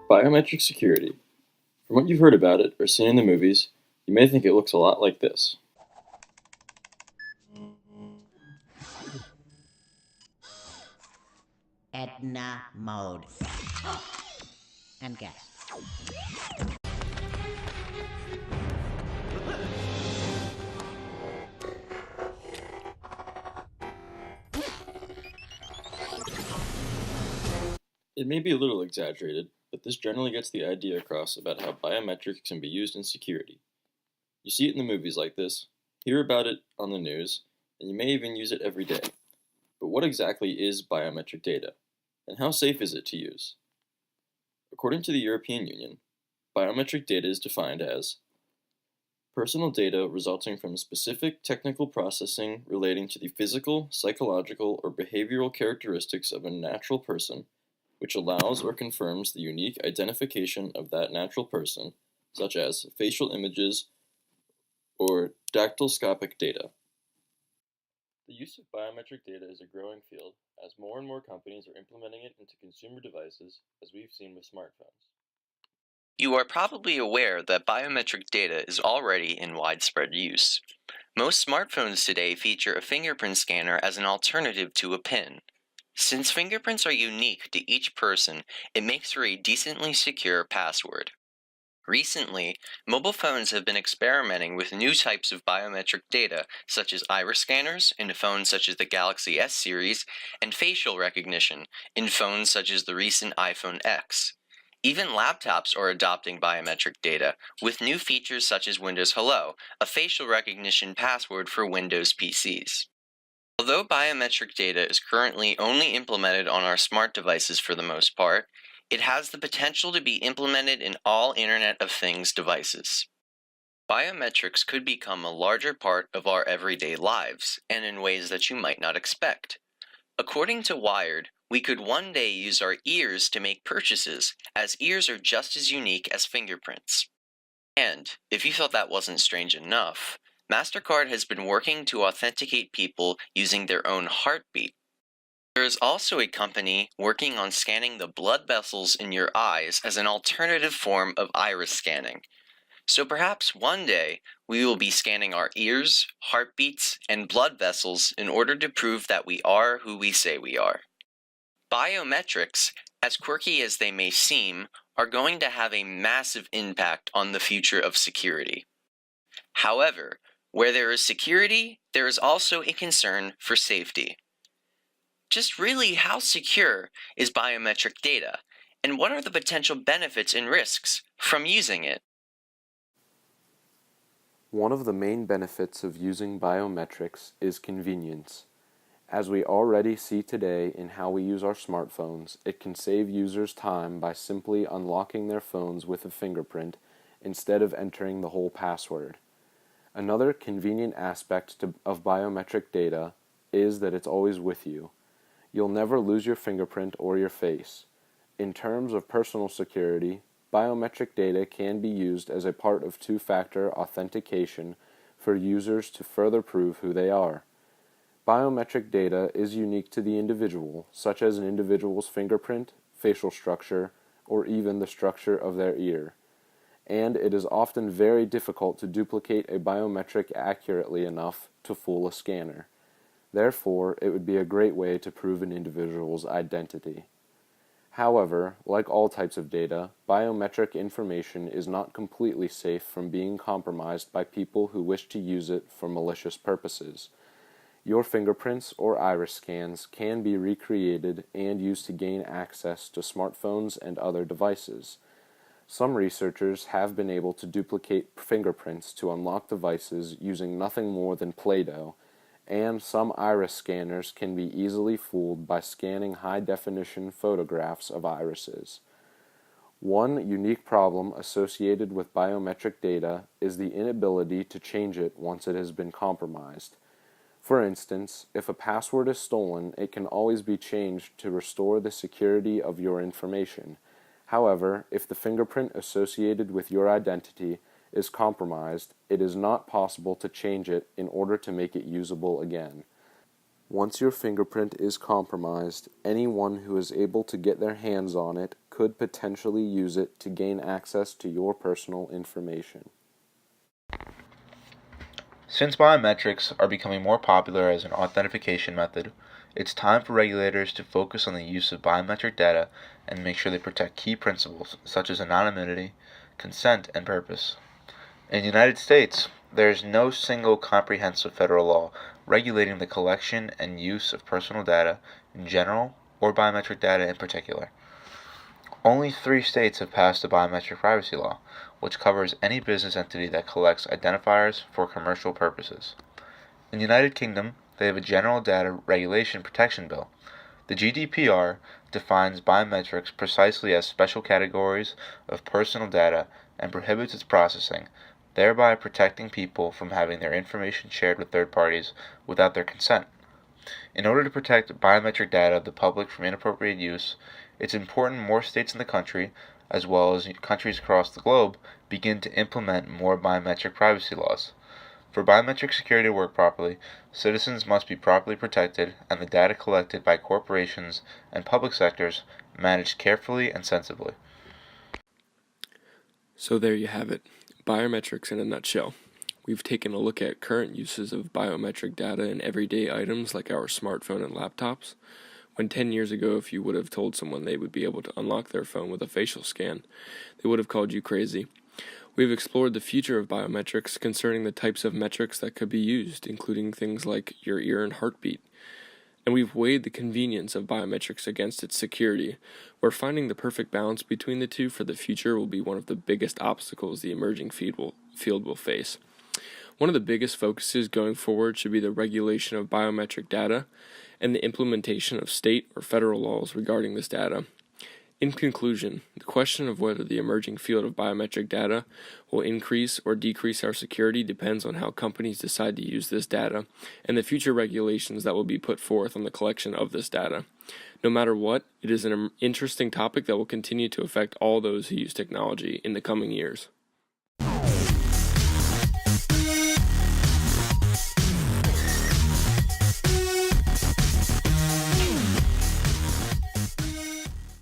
Biometric security. From what you've heard about it or seen in the movies, you may think it looks a lot like this. Edna mode. And guess. It may be a little exaggerated, but this generally gets the idea across about how biometrics can be used in security. You see it in the movies like this, hear about it on the news, and you may even use it every day. But what exactly is biometric data, and how safe is it to use? According to the European Union, biometric data is defined as personal data resulting from specific technical processing relating to the physical, psychological, or behavioral characteristics of a natural person, which allows or confirms the unique identification of that natural person, such as facial images or dactyloscopic data. The use of biometric data is a growing field, as more and more companies are implementing it into consumer devices, as we've seen with smartphones. You are probably aware that biometric data is already in widespread use. Most smartphones today feature a fingerprint scanner as an alternative to a PIN. Since fingerprints are unique to each person, it makes for a decently secure password. Recently, mobile phones have been experimenting with new types of biometric data, such as iris scanners in phones such as the Galaxy S series, and facial recognition in phones such as the recent iPhone X. Even laptops are adopting biometric data, with new features such as Windows Hello, a facial recognition password for Windows PCs. Although biometric data is currently only implemented on our smart devices for the most part, it has the potential to be implemented in all Internet of Things devices. Biometrics could become a larger part of our everyday lives, and in ways that you might not expect. According to Wired, we could one day use our ears to make purchases, as ears are just as unique as fingerprints. And, if you thought that wasn't strange enough, MasterCard has been working to authenticate people using their own heartbeat. There is also a company working on scanning the blood vessels in your eyes as an alternative form of iris scanning. So perhaps one day we will be scanning our ears, heartbeats, and blood vessels in order to prove that we are who we say we are. Biometrics, as quirky as they may seem, are going to have a massive impact on the future of security. However, where there is security, there is also a concern for safety. Just really how secure is biometric data, and what are the potential benefits and risks from using it? One of the main benefits of using biometrics is convenience. As we already see today in how we use our smartphones, it can save users time by simply unlocking their phones with a fingerprint instead of entering the whole password. Another convenient aspect of biometric data is that it's always with you. You'll never lose your fingerprint or your face. In terms of personal security, biometric data can be used as a part of two-factor authentication for users to further prove who they are. Biometric data is unique to the individual, such as an individual's fingerprint, facial structure, or even the structure of their ear. And it is often very difficult to duplicate a biometric accurately enough to fool a scanner. Therefore, it would be a great way to prove an individual's identity. However, like all types of data, biometric information is not completely safe from being compromised by people who wish to use it for malicious purposes. Your fingerprints or iris scans can be recreated and used to gain access to smartphones and other devices. Some researchers have been able to duplicate fingerprints to unlock devices using nothing more than Play-Doh, and some iris scanners can be easily fooled by scanning high-definition photographs of irises. One unique problem associated with biometric data is the inability to change it once it has been compromised. For instance, if a password is stolen, it can always be changed to restore the security of your information. However, if the fingerprint associated with your identity is compromised, it is not possible to change it in order to make it usable again. Once your fingerprint is compromised, anyone who is able to get their hands on it could potentially use it to gain access to your personal information. Since biometrics are becoming more popular as an authentication method, it's time for regulators to focus on the use of biometric data and make sure they protect key principles such as anonymity, consent, and purpose. In the United States, there is no single comprehensive federal law regulating the collection and use of personal data in general or biometric data in particular. Only 3 states have passed a biometric privacy law, which covers any business entity that collects identifiers for commercial purposes. In the United Kingdom, they have a General Data Regulation Protection Bill. The GDPR defines biometrics precisely as special categories of personal data and prohibits its processing, thereby protecting people from having their information shared with third parties without their consent. In order to protect biometric data of the public from inappropriate use, it's important more states in the country, as well as countries across the globe, begin to implement more biometric privacy laws. For biometric security to work properly, citizens must be properly protected and the data collected by corporations and public sectors managed carefully and sensibly. So there you have it, biometrics in a nutshell. We've taken a look at current uses of biometric data in everyday items like our smartphone and laptops. When 10 years ago, if you would have told someone they would be able to unlock their phone with a facial scan, they would have called you crazy. We've explored the future of biometrics concerning the types of metrics that could be used, including things like your ear and heartbeat. And we've weighed the convenience of biometrics against its security, where finding the perfect balance between the two for the future will be one of the biggest obstacles the emerging field will face. One of the biggest focuses going forward should be the regulation of biometric data and the implementation of state or federal laws regarding this data. In conclusion, the question of whether the emerging field of biometric data will increase or decrease our security depends on how companies decide to use this data and the future regulations that will be put forth on the collection of this data. No matter what, it is an interesting topic that will continue to affect all those who use technology in the coming years.